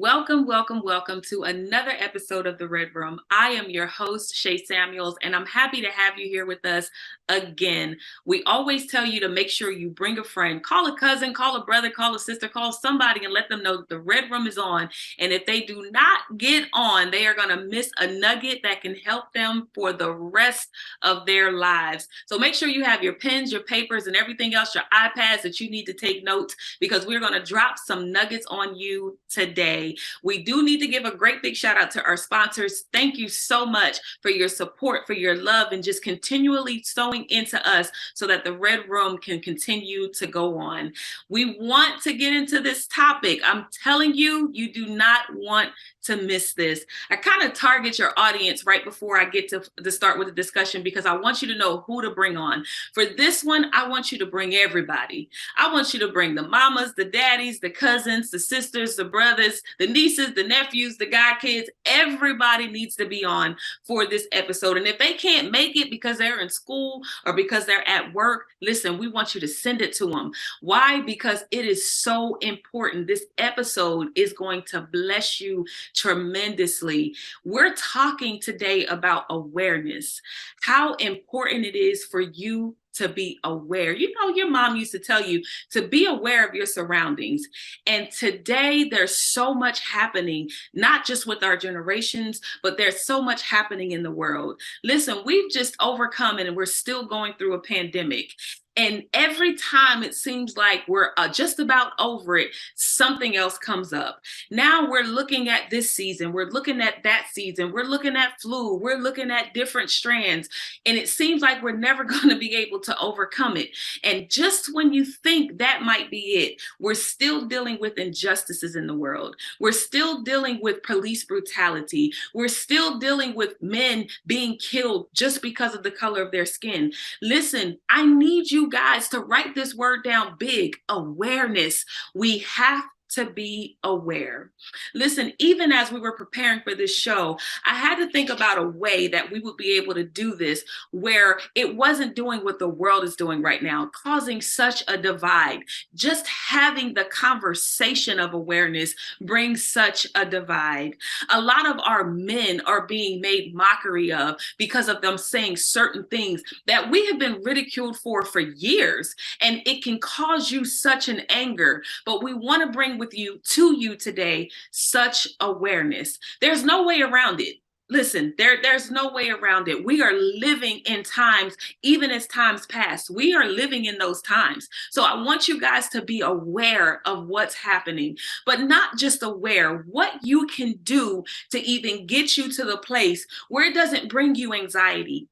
Welcome, welcome, welcome to another episode of The Red Room. I am your host, SHAY Samuels, and I'm happy to have you here with us again. We always tell you to make sure you bring a friend, call a cousin, call a brother, call a sister, call somebody and let them know that The Red Room is on. And if they do not get on, they are going to miss a nugget that can help them for the rest of their lives. So make sure you have your pens, your papers, and everything else, your iPads that you need to take notes, because we're going to drop some nuggets on you today. We do need to give a great big shout out to our sponsors. Thank you so much for your support, for your love, and just continually sewing into us so that the Red Room can continue to go on. We want to get into this topic. I'm telling you, you do not want to miss this. I kind of target your audience right before I get to start with the discussion, because I want you to know who to bring on. For this one, I want you to bring everybody. I want you to bring the mamas, the daddies, the cousins, the sisters, the brothers, the nieces, the nephews, the godkids. Everybody needs to be on for this episode. And if they can't make it because they're in school or because they're at work, listen, we want you to send it to them. Why? Because it is so important. This episode is going to bless you tremendously. We're talking today about awareness, how important it is for you to be aware. You know, your mom used to tell you to be aware of your surroundings. And today there's so much happening, not just with our generations, but there's so much happening in the world. Listen, we've just overcome it and we're still going through a pandemic. And every time it seems like we're just about over it, something else comes up. Now we're looking at this season, we're looking at that season, we're looking at flu, we're looking at different strands, and it seems like we're never going to be able to overcome it. And just when you think that might be it, we're still dealing with injustices in the world. We're still dealing with police brutality. We're still dealing with men being killed just because of the color of their skin. Listen, I need you guys to write this word down big: awareness. We have to be aware. Listen, even as we were preparing for this show, I had to think about a way that we would be able to do this where it wasn't doing what the world is doing right now, causing such a divide. Just having the conversation of awareness brings such a divide. A lot of our men are being made mockery of because of them saying certain things that we have been ridiculed for years, and it can cause you such an anger. But we want to bring to you today such awareness. There's no way around it. Listen, there's no way around it. We are living in times, even as times past, we are living in those times. So I want you guys to be aware of what's happening, but not just aware, what you can do to even get you to the place where it doesn't bring you anxiety,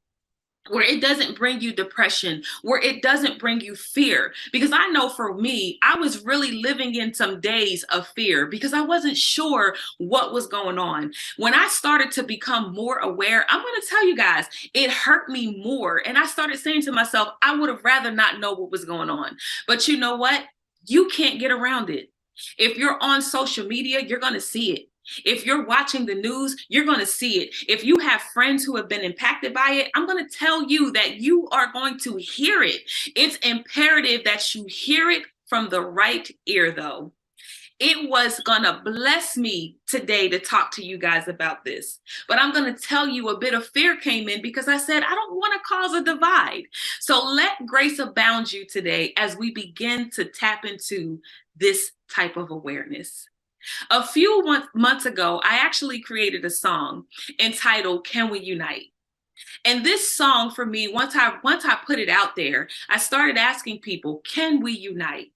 where it doesn't bring you depression, where it doesn't bring you fear. Because I know for me, I was really living in some days of fear because I wasn't sure what was going on. When I started to become more aware, I'm going to tell you guys, it hurt me more. And I started saying to myself, I would have rather not know what was going on. But you know what? You can't get around it. If you're on social media, you're going to see it. If you're watching the news, you're going to see it. If you have friends who have been impacted by it, I'm going to tell you that you are going to hear it. It's imperative that you hear it from the right ear, though. It was going to bless me today to talk to you guys about this. But I'm going to tell you, a bit of fear came in because I said, I don't want to cause a divide. So let grace abound you today as we begin to tap into this type of awareness. A few months ago, I actually created a song entitled "Can We Unite?" And this song for me, once I put it out there, I started asking people, can we unite?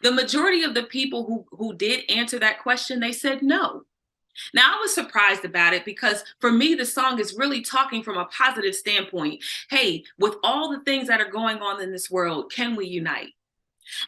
The majority of the people who did answer that question, they said no. Now, I was surprised about it because for me, the song is really talking from a positive standpoint. Hey, with all the things that are going on in this world, can we unite?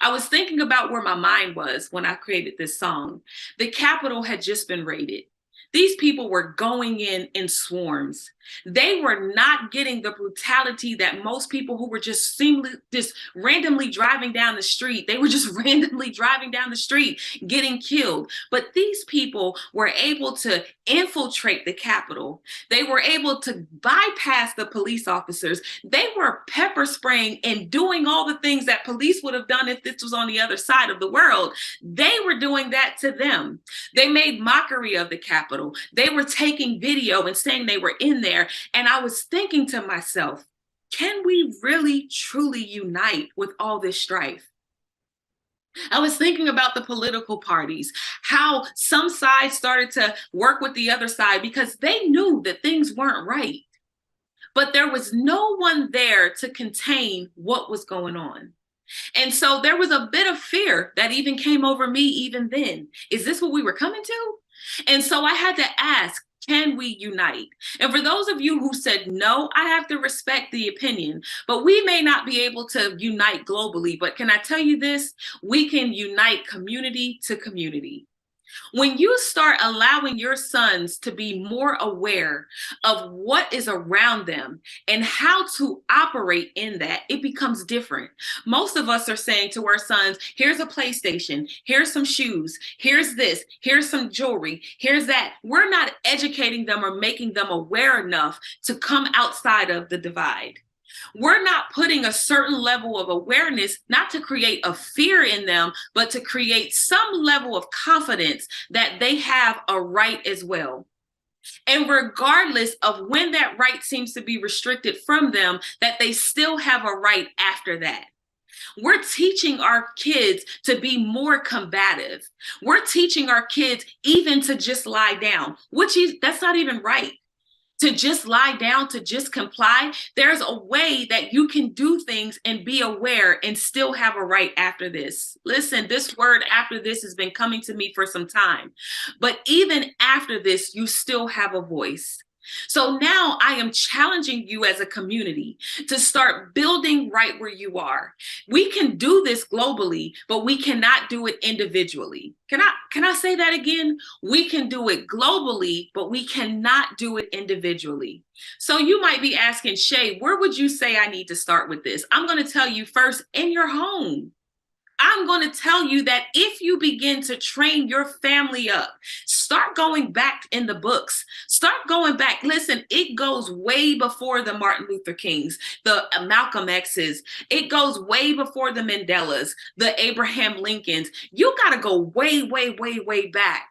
I was thinking about where my mind was when I created this song. The Capitol had just been raided. These people were going in swarms. They were not getting the brutality that most people who were just seemingly just randomly driving down the street, they were just randomly driving down the street getting killed. But these people were able to infiltrate the Capitol. They were able to bypass the police officers. They were pepper spraying and doing all the things that police would have done if this was on the other side of the world. They were doing that to them. They made mockery of the Capitol. They were taking video and saying they were in there. And I was thinking to myself, can we really truly unite with all this strife? I was thinking about the political parties, how some sides started to work with the other side because they knew that things weren't right. But there was no one there to contain what was going on. And so there was a bit of fear that even came over me even then. Is this what we were coming to? And so I had to ask, can we unite? And for those of you who said no, I have to respect the opinion, but we may not be able to unite globally. But can I tell you this? We can unite community to community. When you start allowing your sons to be more aware of what is around them and how to operate in that, it becomes different. Most of us are saying to our sons, here's a PlayStation, here's some shoes, here's this, here's some jewelry, here's that. We're not educating them or making them aware enough to come outside of the divide. We're not putting a certain level of awareness, not to create a fear in them, but to create some level of confidence that they have a right as well. And regardless of when that right seems to be restricted from them, that they still have a right after that. We're teaching our kids to be more combative. We're teaching our kids even to just lie down, that's not even right. To just lie down, to just comply. There's a way that you can do things and be aware and still have a right after this. Listen, this word after this has been coming to me for some time. But even after this, you still have a voice. So now I am challenging you as a community to start building right where you are. We can do this globally, but we cannot do it individually. Can I say that again? We can do it globally, but we cannot do it individually. So you might be asking, Shay, where would you say I need to start with this? I'm going to tell you first, in your home. I'm going to tell you that if you begin to train your family up, start going back in the books, start going back. Listen, it goes way before the Martin Luther Kings, the Malcolm X's. It goes way before the Mandelas, the Abraham Lincolns. You got to go way, way, way, way back.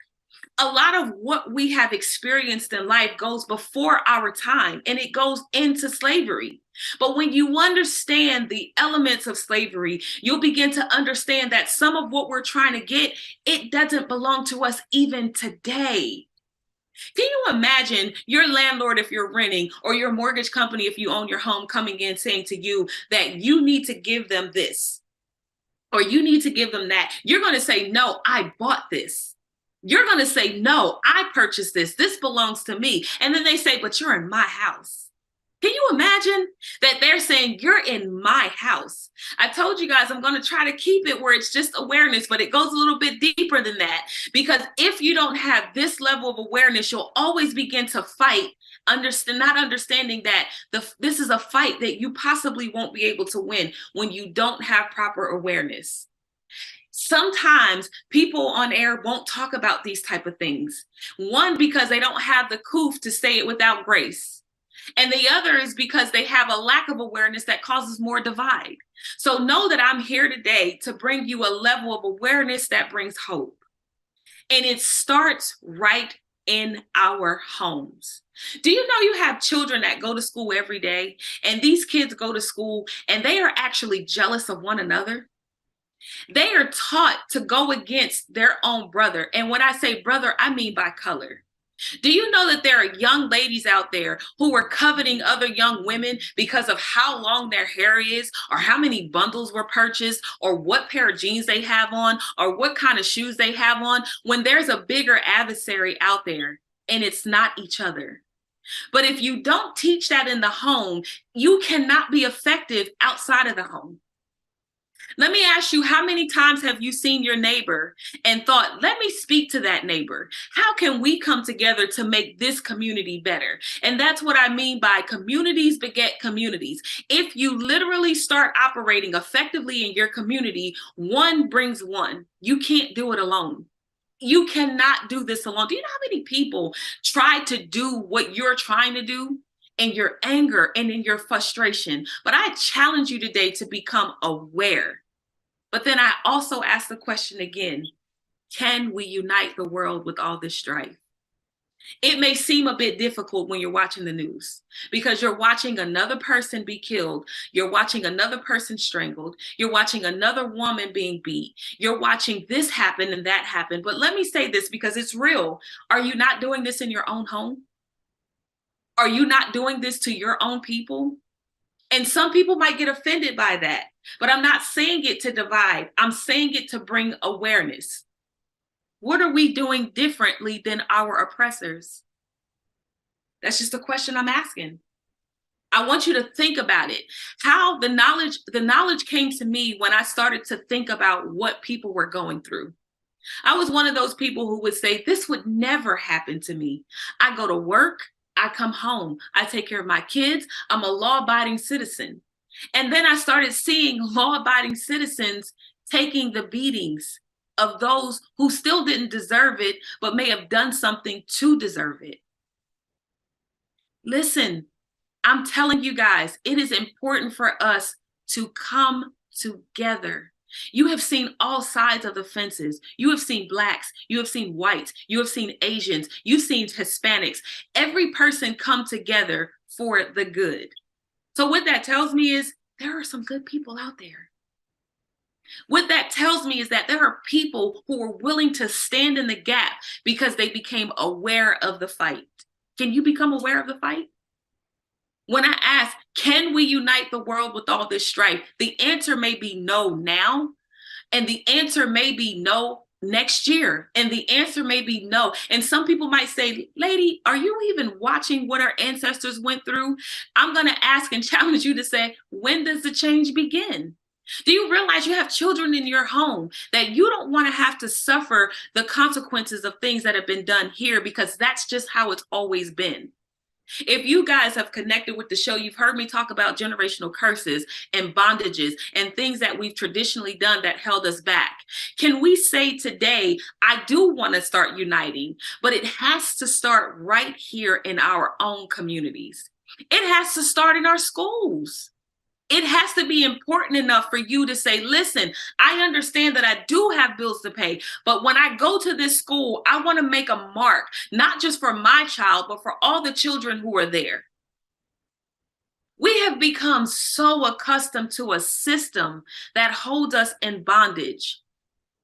A lot of what we have experienced in life goes before our time, and it goes into slavery. But when you understand the elements of slavery, you'll begin to understand that some of what we're trying to get, it doesn't belong to us even today. Can you imagine your landlord, if you're renting, or your mortgage company, if you own your home, coming in saying to you that you need to give them this, or you need to give them that? You're going to say, no, I bought this. You're going to say, no, I purchased this. This belongs to me. And then they say, but you're in my house. Can you imagine that they're saying, you're in my house? I told you guys, I'm going to try to keep it where it's just awareness, but it goes a little bit deeper than that. Because if you don't have this level of awareness, you'll always begin to fight, not understanding that this is a fight that you possibly won't be able to win when you don't have proper awareness. Sometimes people on air won't talk about these type of things. One, because they don't have the coof to say it without grace. And the other is because they have a lack of awareness that causes more divide. So know that I'm here today to bring you a level of awareness that brings hope. And it starts right in our homes. Do you know you have children that go to school every day, and these kids go to school and they are actually jealous of one another? They are taught to go against their own brother. And when I say brother, I mean by color. Do you know that there are young ladies out there who are coveting other young women because of how long their hair is, or how many bundles were purchased, or what pair of jeans they have on, or what kind of shoes they have on, when there's a bigger adversary out there, and it's not each other? But if you don't teach that in the home, you cannot be effective outside of the home. Let me ask you, how many times have you seen your neighbor and thought, let me speak to that neighbor? How can we come together to make this community better? And that's what I mean by communities beget communities. If you literally start operating effectively in your community, one brings one. You can't do it alone. You cannot do this alone. Do you know how many people try to do what you're trying to do in your anger and in your frustration? But I challenge you today to become aware. But then I also ask the question again, can we unite the world with all this strife? It may seem a bit difficult when you're watching the news because you're watching another person be killed. You're watching another person strangled. You're watching another woman being beat. You're watching this happen and that happen. But let me say this because it's real. Are you not doing this in your own home? Are you not doing this to your own people? And some people might get offended by that, but I'm not saying it to divide. I'm saying it to bring awareness. What are we doing differently than our oppressors? That's just a question I'm asking. I want you to think about it. How the knowledge came to me when I started to think about what people were going through. I was one of those people who would say, this would never happen to me. I go to work, I come home, I take care of my kids, I'm a law-abiding citizen. And then I started seeing law-abiding citizens taking the beatings of those who still didn't deserve it, but may have done something to deserve it. Listen, I'm telling you guys, it is important for us to come together. You have seen all sides of the fences. You have seen Blacks, you have seen whites, you have seen Asians, you've seen Hispanics. Every person come together for the good. So what that tells me is there are some good people out there. What that tells me is that there are people who are willing to stand in the gap because they became aware of the fight. Can you become aware of the fight? When I ask, can we unite the world with all this strife? The answer may be no now, and the answer may be no next year, and the answer may be no. And some people might say, lady, are you even watching what our ancestors went through? I'm going to ask and challenge you to say, when does the change begin? Do you realize you have children in your home that you don't want to have to suffer the consequences of things that have been done here because that's just how it's always been? If you guys have connected with the show, you've heard me talk about generational curses and bondages and things that we've traditionally done that held us back. Can we say today, I do want to start uniting, but it has to start right here in our own communities. It has to start in our schools. It has to be important enough for you to say, listen, I understand that I do have bills to pay, but when I go to this school, I want to make a mark, not just for my child, but for all the children who are there. We have become so accustomed to a system that holds us in bondage.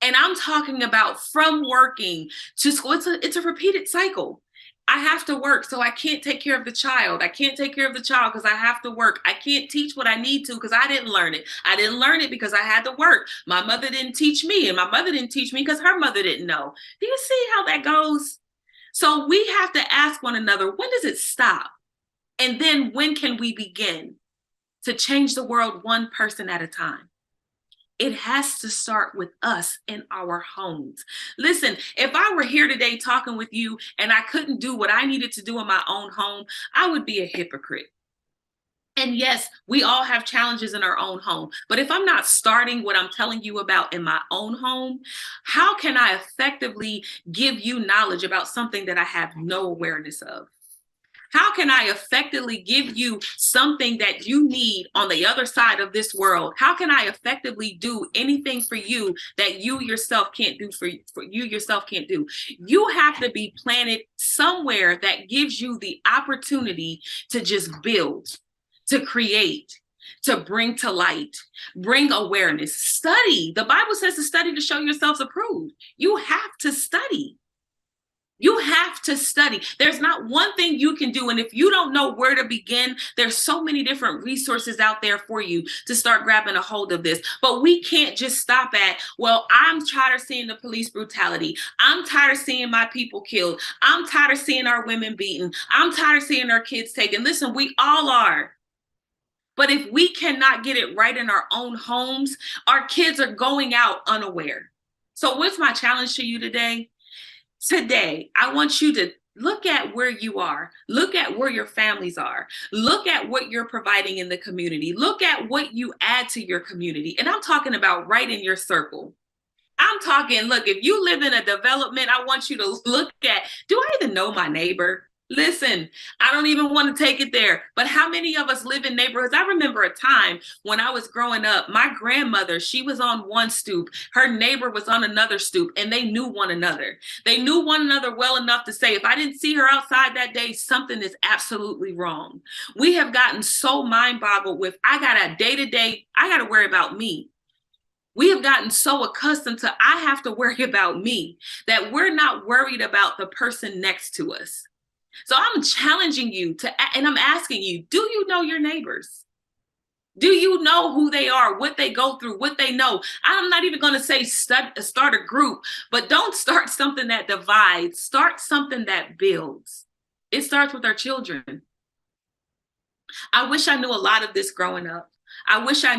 And I'm talking about from working to school. It's a repeated cycle. I have to work, so I can't take care of the child. I can't take care of the child because I have to work. I can't teach what I need to because I didn't learn it. I didn't learn it because I had to work. My mother didn't teach me, and my mother didn't teach me because her mother didn't know. Do you see how that goes? So we have to ask one another, when does it stop? And then when can we begin to change the world one person at a time? It has to start with us in our homes. Listen, if I were here today talking with you and I couldn't do what I needed to do in my own home, I would be a hypocrite. And yes, we all have challenges in our own home. But if I'm not starting what I'm telling you about in my own home, how can I effectively give you knowledge about something that I have no awareness of? How can I effectively give you something that you need on the other side of this world? How can I effectively do anything for you that you yourself can't do for you yourself can't do? You have to be planted somewhere that gives you the opportunity to just build, to create, to bring to light, bring awareness, study. The Bible says to study to show yourselves approved. You have to study. You have to study. There's not one thing you can do. And if you don't know where to begin, there's so many different resources out there for you to start grabbing a hold of this. But we can't just stop at, well, I'm tired of seeing the police brutality. I'm tired of seeing my people killed. I'm tired of seeing our women beaten. I'm tired of seeing our kids taken. Listen, we all are. But if we cannot get it right in our own homes, our kids are going out unaware. So, what's my challenge to you today? Today, I want you to look at where you are, look at where your families are, look at what you're providing in the community, look at what you add to your community. And I'm talking about right in your circle. I'm talking, look, if you live in a development, I want you to look at, do I even know my neighbor? Listen, I don't even want to take it there. But how many of us live in neighborhoods? I remember a time when I was growing up, my grandmother, she was on one stoop, her neighbor was on another stoop, and they knew one another. They knew one another well enough to say, if I didn't see her outside that day, something is absolutely wrong. We have gotten so mind boggled with, I got a day to day, I got to worry about me. We have gotten so accustomed to, I have to worry about me, that we're not worried about the person next to us. So I'm challenging you to, and I'm asking you, do you know your neighbors? Do you know who they are, what they go through, what they know? I'm not even going to say start a group, but don't start something that divides. Start something that builds. It starts with our children. I wish I knew a lot of this growing up. I wish I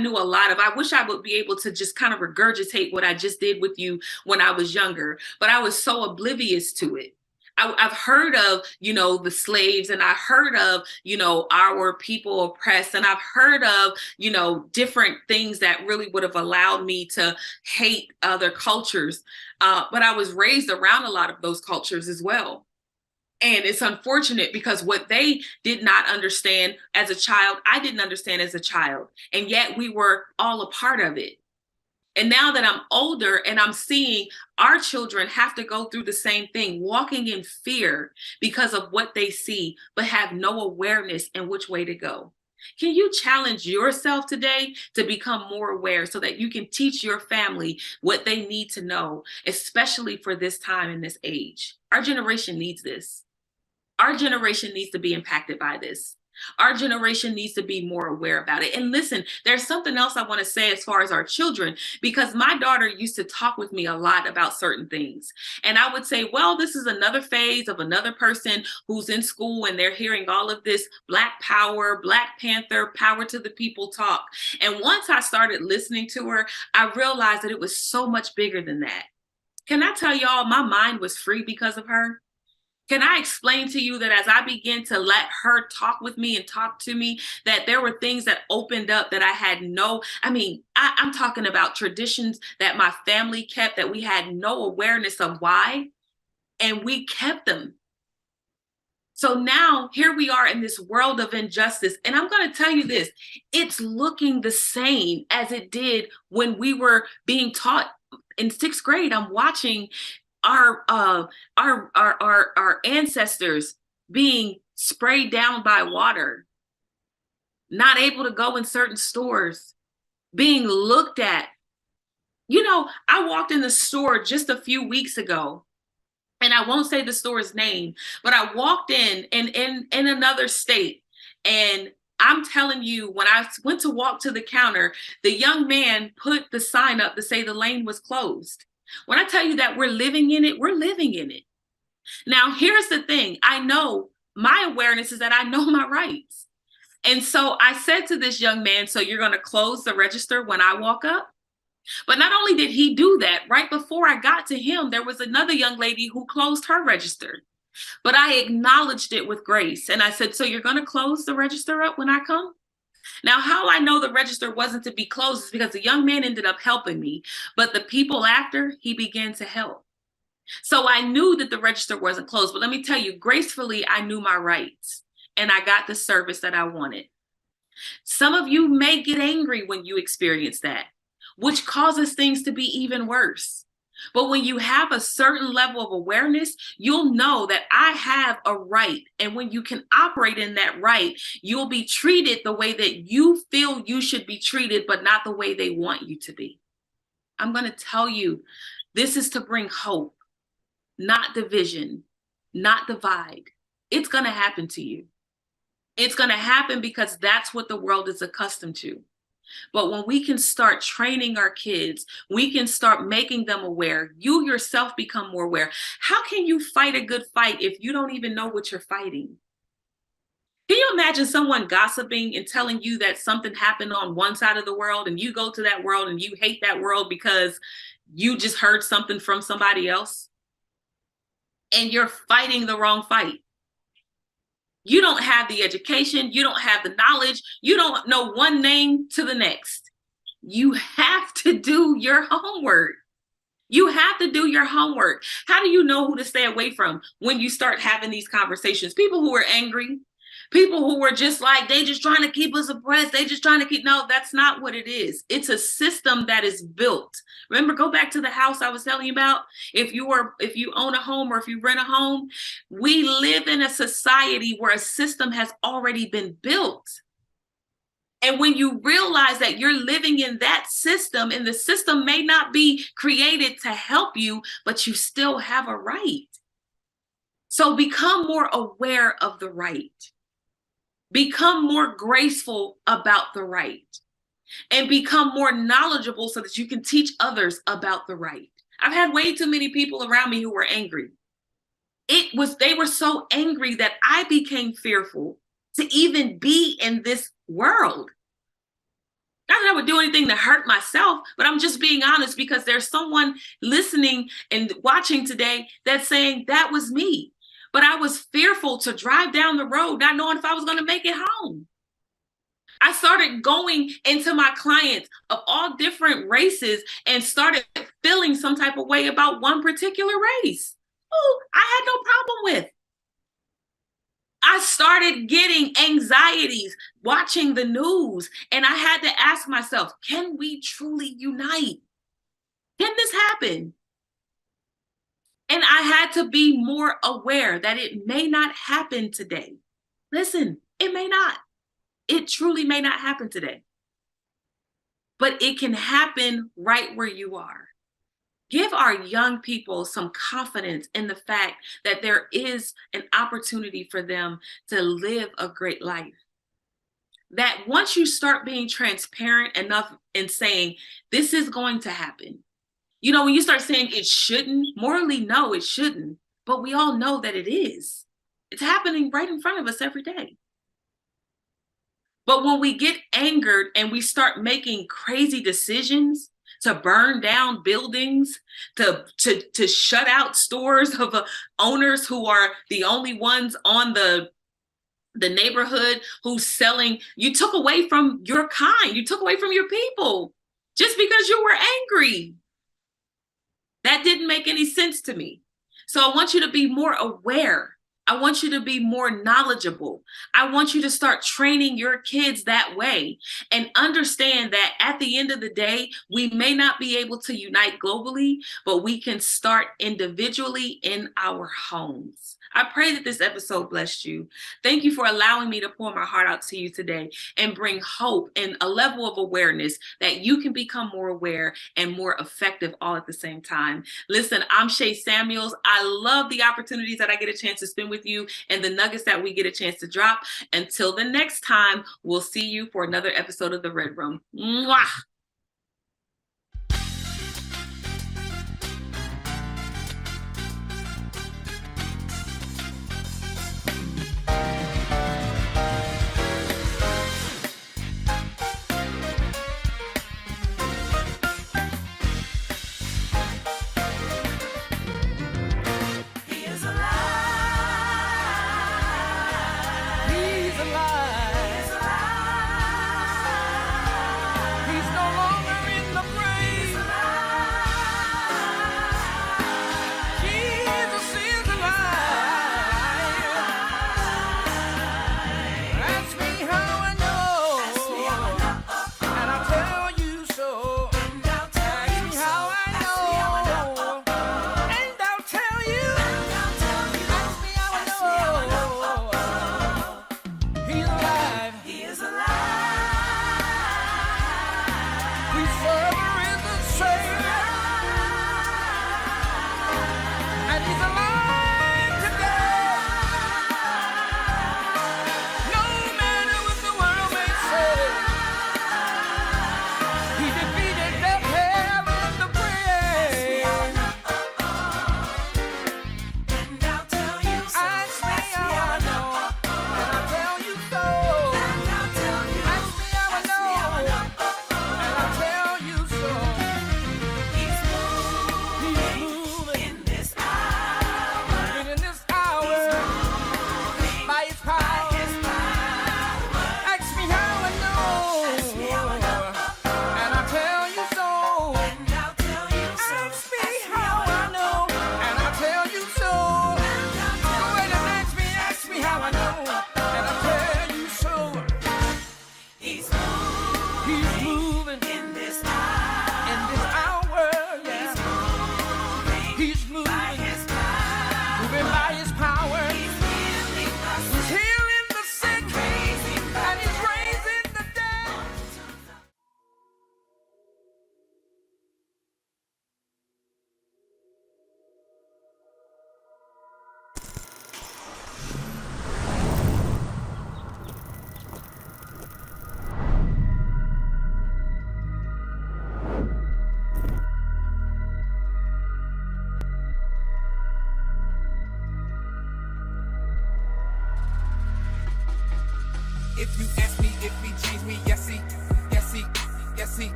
would be able to just kind of regurgitate what I just did with you when I was younger, but I was so oblivious to it. I've heard of, the slaves, and I heard of, our people oppressed, and I've heard of, different things that really would have allowed me to hate other cultures. But I was raised around a lot of those cultures as well. And it's unfortunate because what they did not understand as a child, I didn't understand as a child. And yet we were all a part of it. And now that I'm older and I'm seeing our children have to go through the same thing, walking in fear because of what they see, but have no awareness in which way to go. Can you challenge yourself today to become more aware so that you can teach your family what they need to know, especially for this time and this age? Our generation needs this. Our generation needs to be impacted by this. Our generation needs to be more aware about it. And listen, there's something else I want to say as far as our children, because my daughter used to talk with me a lot about certain things. And I would say, well, this is another phase of another person who's in school and they're hearing all of this Black power, Black Panther, power to the people talk. And once I started listening to her, I realized that it was so much bigger than that. Can I tell y'all, my mind was free because of her? Can I explain to you that as I began to let her talk with me and talk to me, that there were things that opened up that I had I'm talking about traditions that my family kept that we had no awareness of why, and we kept them. So now here we are in this world of injustice. And I'm going to tell you this, it's looking the same as it did when we were being taught in sixth grade. I'm watching our ancestors being sprayed down by water, not able to go in certain stores, being looked at. I walked in the store just a few weeks ago, and I won't say the store's name, but I walked in another state, and I'm telling you, when I went to walk to the counter, the young man put the sign up to say the lane was closed. When I tell you that we're living in it, we're living in it. Now, here's the thing. I know my awareness is that I know my rights. And so I said to this young man, so you're going to close the register when I walk up? But not only did he do that, right before I got to him, there was another young lady who closed her register. But I acknowledged it with grace. And I said, so you're going to close the register up when I come? Now, how I know the register wasn't to be closed is because the young man ended up helping me, but the people after, he began to help. So I knew that the register wasn't closed, but let me tell you, gracefully, I knew my rights and I got the service that I wanted. Some of you may get angry when you experience that, which causes things to be even worse. But when you have a certain level of awareness, you'll know that I have a right. And when you can operate in that right, you'll be treated the way that you feel you should be treated, but not the way they want you to be. I'm going to tell you, this is to bring hope, not division, not divide. It's going to happen to you. It's going to happen because that's what the world is accustomed to. But when we can start training our kids, we can start making them aware. You yourself become more aware. How can you fight a good fight if you don't even know what you're fighting? Can you imagine someone gossiping and telling you that something happened on one side of the world and you go to that world and you hate that world because you just heard something from somebody else and you're fighting the wrong fight? You don't have the education, you don't have the knowledge, you don't know one name to the next. You have to do your homework. You have to do your homework. How do you know who to stay away from when you start having these conversations? People who are angry, people who are just like, they just trying to keep us oppressed. They just trying to keep, no, that's not what it is. It's a system that is built. Remember, go back to the house I was telling you about. If you own a home or if you rent a home, we live in a society where a system has already been built. And when you realize that you're living in that system and the system may not be created to help you, but you still have a right. So become more aware of the right. Become more graceful about the right. And become more knowledgeable so that you can teach others about the right. I've had way too many people around me who were angry. They were so angry that I became fearful to even be in this world. Not that I would do anything to hurt myself, but I'm just being honest because there's someone listening and watching today that's saying that was me. But I was fearful to drive down the road, not knowing if I was going to make it home. I started going into my clients of all different races and started feeling some type of way about one particular race. Oh, I had no problem with. I started getting anxieties watching the news, and I had to ask myself, can we truly unite? Can this happen? And I had to be more aware that it may not happen today. Listen, it may not. It truly may not happen today. But it can happen right where you are. Give our young people some confidence in the fact that there is an opportunity for them to live a great life. That once you start being transparent enough in saying, this is going to happen. You know, when you start saying it shouldn't, morally, no, it shouldn't. But we all know that it is. It's happening right in front of us every day. But when we get angered and we start making crazy decisions, to burn down buildings, to shut out stores of owners who are the only ones on the neighborhood who's selling. You took away from your kind. You took away from your people just because you were angry. That didn't make any sense to me. So I want you to be more aware. I want you to be more knowledgeable. I want you to start training your kids that way and understand that at the end of the day, we may not be able to unite globally, but we can start individually in our homes. I pray that this episode blessed you. Thank you for allowing me to pour my heart out to you today and bring hope and a level of awareness that you can become more aware and more effective all at the same time. Listen, I'm Shay Samuels. I love the opportunities that I get a chance to spend with you and the nuggets that we get a chance to drop. Until the next time, we'll see you for another episode of The Red Room. Mwah! He's no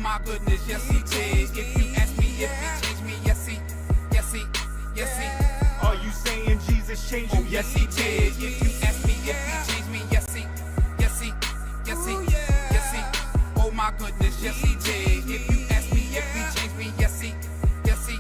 my goodness, yes he did. If you ask me if he changed me, yes he, yes he, yes he. Are you saying Jesus changed you? Oh yes he did. If you ask me if he changed me, yes he, yes he, yes he, yes he. Oh my goodness, yes he did. If you ask me if he changed me, yes he, yes he,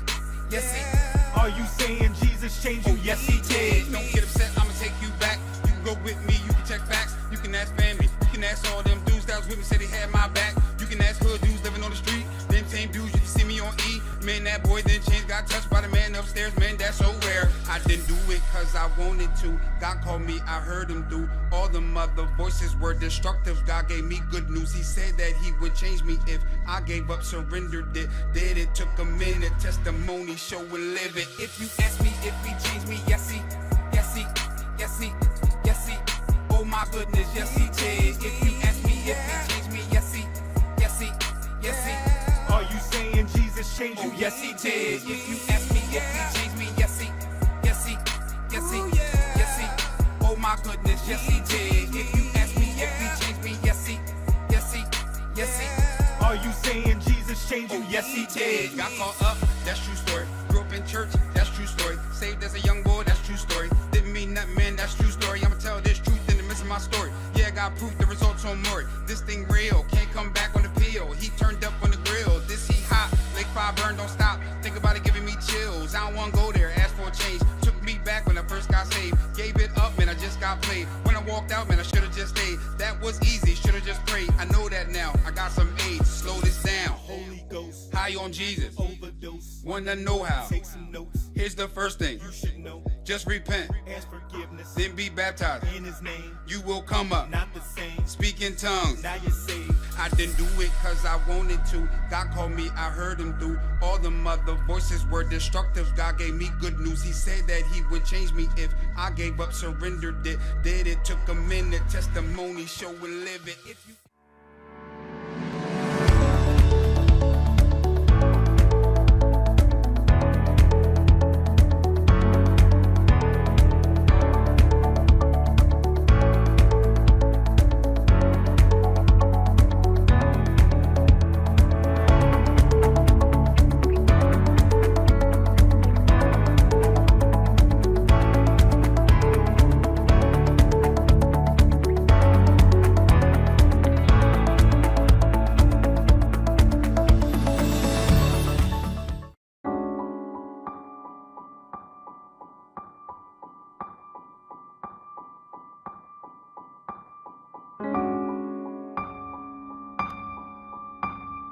yes he. Are you saying Jesus changed you? Oh yes he did. Don't get upset, I'ma take you back. You can go with me, you can check facts. You can ask family, you can ask all them dudes that was with me, said they had my back. You can ask hood dudes living on the street. Them same dudes you can see me on E. Man, that boy then changed, got touched by the man upstairs. Man, that's so rare. I didn't do it cause I wanted to. God called me, I heard him do. All them other voices were destructive. God gave me good news. He said that he would change me if I gave up, surrendered it. Did it, took a minute. Testimony, show and live it. If you ask me if he changed me, yes he, yes he, yes he, yes he. Oh my goodness, yes he did. If you ask me if he changed me, yes he, yes he, yes he. Are you saying Jesus changed you? Oh yes he did. If you ask me if he changed me, yes he, yes he, yes he, yes he. Oh my goodness, yes he did. If you ask me if he changed me, yes he, yes he, yes he. Are you saying Jesus changed you? Oh yes he did. Got caught up, that's true story. Grew up in church, that's true story. Saved as a young boy, that's true story. Didn't mean nothing, man, that's true story. I'ma tell this truth in the midst of my story. Yeah, I got proof, the results on more. This thing real, can't come back on the peel. He turned up on the grill, this he hot. Lake fire burn, don't stop. Think about it, giving me chills. I don't wanna go there, ask for a change. Took me back when I first got saved. Gave it up, man, I just got played. When I walked out, man, I should've just stayed. That was easy, should've just prayed. I know that now, I got some age, slow this down. Holy Ghost, High on Jesus, overdose. wanna know how. Take some notes, Here's the first thing, you should know. just repent, Ask forgiveness then be baptized. in his name. You will come up, Not the same. speak in tongues. Now you're saved. I didn't do it cause I wanted to. God called me, I heard him do. All them other voices were destructive. God gave me good news. He said that he would change me if I gave up, surrendered it. Did it, took a minute. Testimony, show and live it. If you